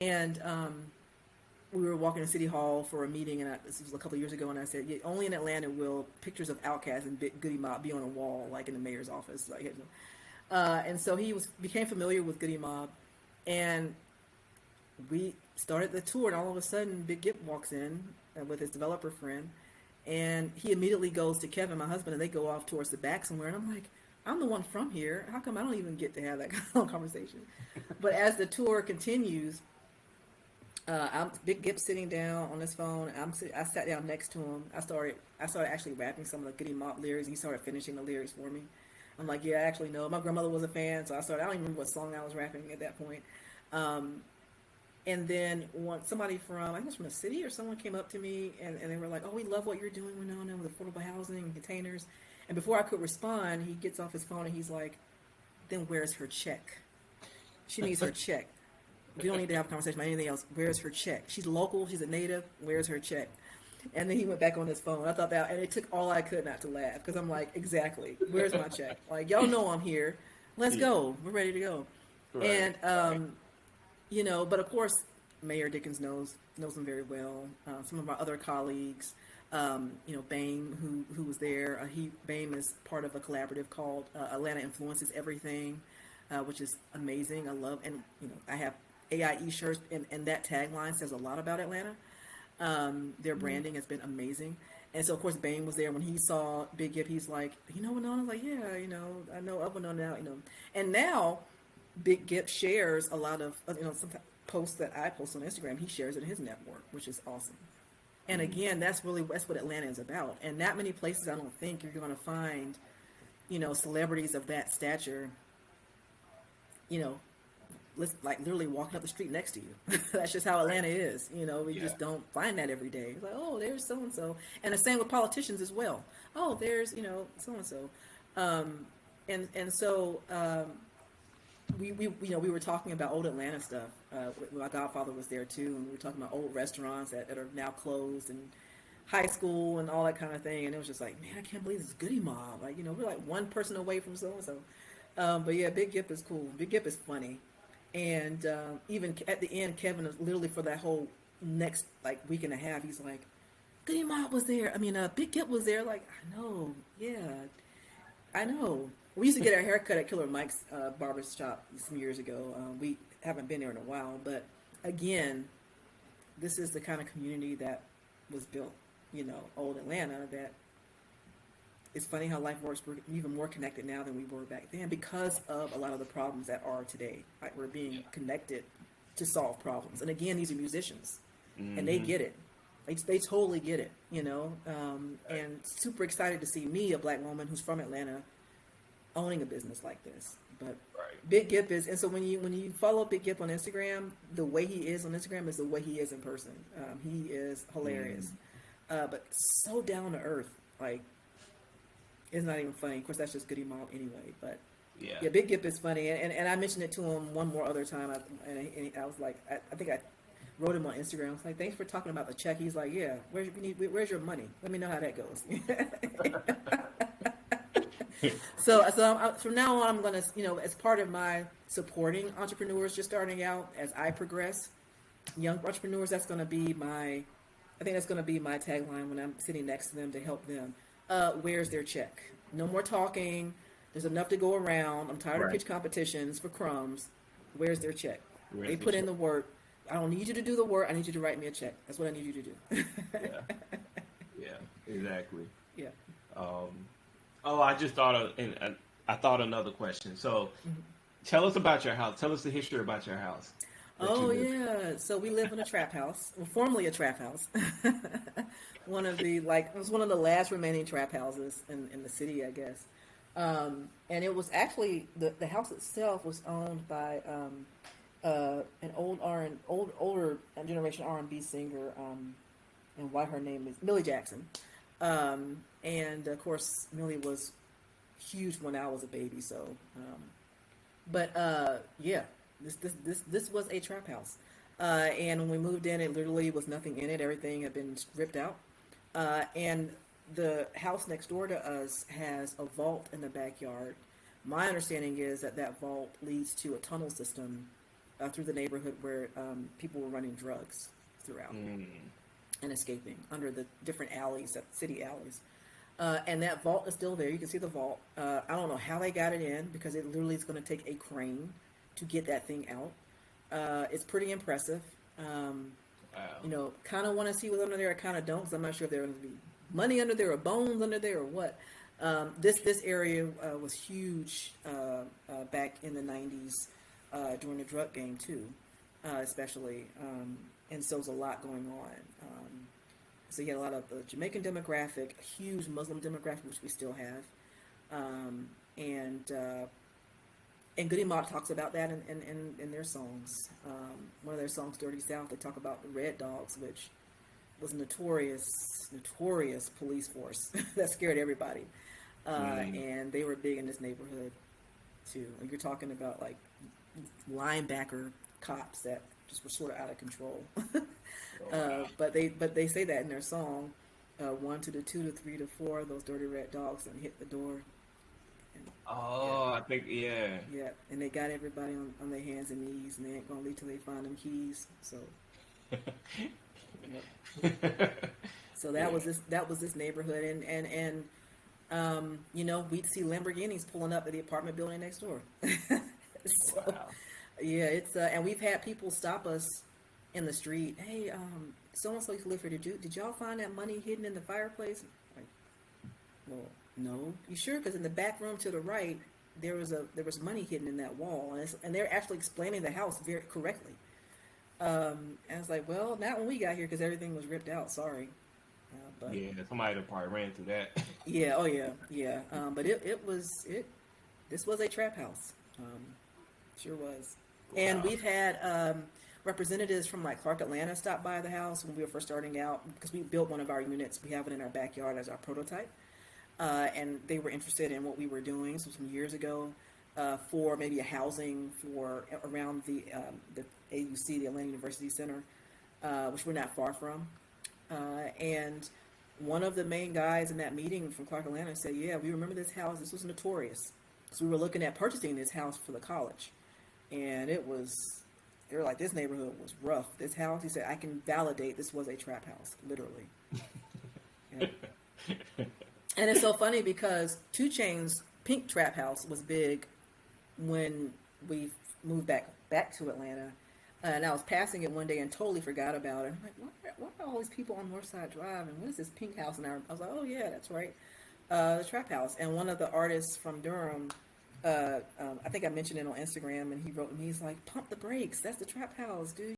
And we were walking to City Hall for a meeting, and this was a couple of years ago, and I said, yeah, only in Atlanta will pictures of Outkast and Big Goodie Mob be on a wall, like in the mayor's office. Like, and so became familiar with Goodie Mob, and we started the tour, and all of a sudden, Big Gipp walks in with his developer friend, and he immediately goes to Kevin, my husband, and they go off towards the back somewhere, and I'm like, I'm the one from here. How come I don't even get to have that kind of conversation? But as the tour continues, I'm Big Gipp sitting down on his phone. I sat down next to him. I started actually rapping some of the Goodie Mob lyrics. He started finishing the lyrics for me. I'm like, yeah, I actually know. My grandmother was a fan, so I don't even remember what song I was rapping at that point. Um, and then somebody from, I think it was from the city or someone came up to me, and they were like, oh, we love what you're doing, Winona, with affordable housing and containers. And before I could respond, he gets off his phone and he's like, then where's her check? She needs her check. We don't need to have a conversation about anything else. Where's her check? She's local. She's a native. Where's her check? And then he went back on his phone. I thought that, and it took all I could not to laugh, because I'm like, exactly. Where's my check? Like, y'all know I'm here. Let's go. We're ready to go. Right. And but of course, Mayor Dickens knows him very well. Some of our other colleagues, Bame, who was there. Bame is part of a collaborative called Atlanta Influences Everything, which is amazing. I love, and I have AIE shirts, and that tagline says a lot about Atlanta. Their branding has been amazing. And so, of course, Bane was there when he saw Big Gipp. He's like, Winona? I was like, yeah, I know of Winona now, And now, Big Gipp shares a lot of, some posts that I post on Instagram. He shares it in his network, which is awesome. And again, that's what Atlanta is about. And not many places, I don't think, you're going to find, celebrities of that stature, literally walking up the street next to you. That's just how Atlanta is. We just don't find that every day. It's like, oh, there's so and so, and the same with politicians as well. Oh, there's so and so, and so we were talking about old Atlanta stuff. My godfather was there too, and we were talking about old restaurants that are now closed, and high school and all that kind of thing. And it was just like, man, I can't believe this Goodie Mob. Like, we're like one person away from so and so. But yeah, Big Gipp is cool. Big Gipp is funny. And even at the end, Kevin is literally for that whole next week and a half, he's like, Goodie Mob was there. I mean, Big Gipp was there. Like, I know, yeah, I know. We used to get our haircut at Killer Mike's barber shop some years ago. We haven't been there in a while, but again, this is the kind of community that was built, old Atlanta. That it's funny how life works. We're even more connected now than we were back then because of a lot of the problems that are today. Like, we're being connected to solve problems. And again, these are musicians, and they get it. They totally get it, and super excited to see me, a black woman who's from Atlanta, owning a business like this. But Big Gipp is, and so when you follow Big Gipp on Instagram, the way he is on Instagram is the way he is in person. He is hilarious, but so down to earth. Like, it's not even funny. Of course, that's just Goodie Mob anyway. But yeah, Big Gipp is funny, and I mentioned it to him one more other time. And I was like, I think I wrote him on Instagram. I was like, thanks for talking about the check. He's like, yeah, where's your money? Let me know how that goes. So from now on, I'm gonna, as part of my supporting entrepreneurs just starting out, as I progress, young entrepreneurs, that's gonna be I think that's gonna be my tagline when I'm sitting next to them to help them. Where's their check? No more talking. There's enough to go around. I'm tired of pitch competitions for crumbs. Where's their check? They put in the work. I don't need you to do the work. I need you to write me a check. That's what I need you to do. Yeah, exactly. Yeah. I just thought I thought another question. So, tell us about your house. Tell us the history about your house. Oh yeah, so we live in a trap house, well, formerly a trap house. It was one of the last remaining trap houses in the city, I guess. And it was actually the house itself was owned by an older generation R&B singer, and why her name is Millie Jackson. And of course, Millie was huge when I was a baby. So, yeah. This was a trap house, and when we moved in, it literally was nothing in it. Everything had been ripped out, and the house next door to us has a vault in the backyard. My understanding is that vault leads to a tunnel system through the neighborhood where people were running drugs throughout and escaping under the different alleys, city alleys. And that vault is still there. You can see the vault. I don't know how they got it in because it literally is going to take a crane to get that thing out. It's pretty impressive. Wow. Kind of want to see what's under there. I kind of don't because I'm not sure if there's going to be money under there or bones under there or what. This area was huge back in the 90s during the drug game too, especially. And so there's a lot going on. So you had a lot of the Jamaican demographic, a huge Muslim demographic, which we still have. And Goodie Mob talks about that in their songs. One of their songs, Dirty South, they talk about the Red Dogs, which was a notorious police force that scared everybody. And they were big in this neighborhood too. You're talking about like linebacker cops that just were sort of out of control. Wow. But they say that in their song, 1 to the 2 to 3 to 4, those dirty red dogs, and hit the door. And, Oh, I think yeah. yeah, and they got everybody on their hands and knees, and they ain't gonna leave till they find them keys. So, yep. So that was this neighborhood, and we'd see Lamborghinis pulling up at the apartment building next door. So, Wow. yeah, it's and we've had people stop us in the street. Hey, so and so used to live here. Did y'all find that money hidden in the fireplace? Like, well, no. You sure? Because in the back room to the right, there was money hidden in that wall, and they're actually explaining the house very correctly. And it's like, well, not when we got here because everything was ripped out. Sorry, but Yeah, somebody that probably ran through that. yeah, oh yeah. But this was a trap house. Sure was. And Wow. we've had representatives from like Clark Atlanta stop by the house when we were first starting out because we built one of our units. We have it in our backyard as our prototype. And they were interested in what we were doing some years ago for maybe a housing for around the AUC, the Atlanta University Center, which we're not far from. And one of the main guys in that meeting from Clark Atlanta said, yeah, we remember this house. This was notorious. So we were looking at purchasing this house for the college. And they were like, this neighborhood was rough. This house, he said, I can validate this was a trap house, literally. Yeah. And it's so funny because 2 Chainz's Pink Trap House was big when we moved back to Atlanta. And I was passing it one day and totally forgot about it. I'm like, why are all these people on Northside Drive? And what is this pink house? And I was like, oh, yeah, that's right. The Trap House. And one of the artists from Durham, I think I mentioned it on Instagram, and he wrote me, he's like, pump the brakes. That's the Trap House, dude.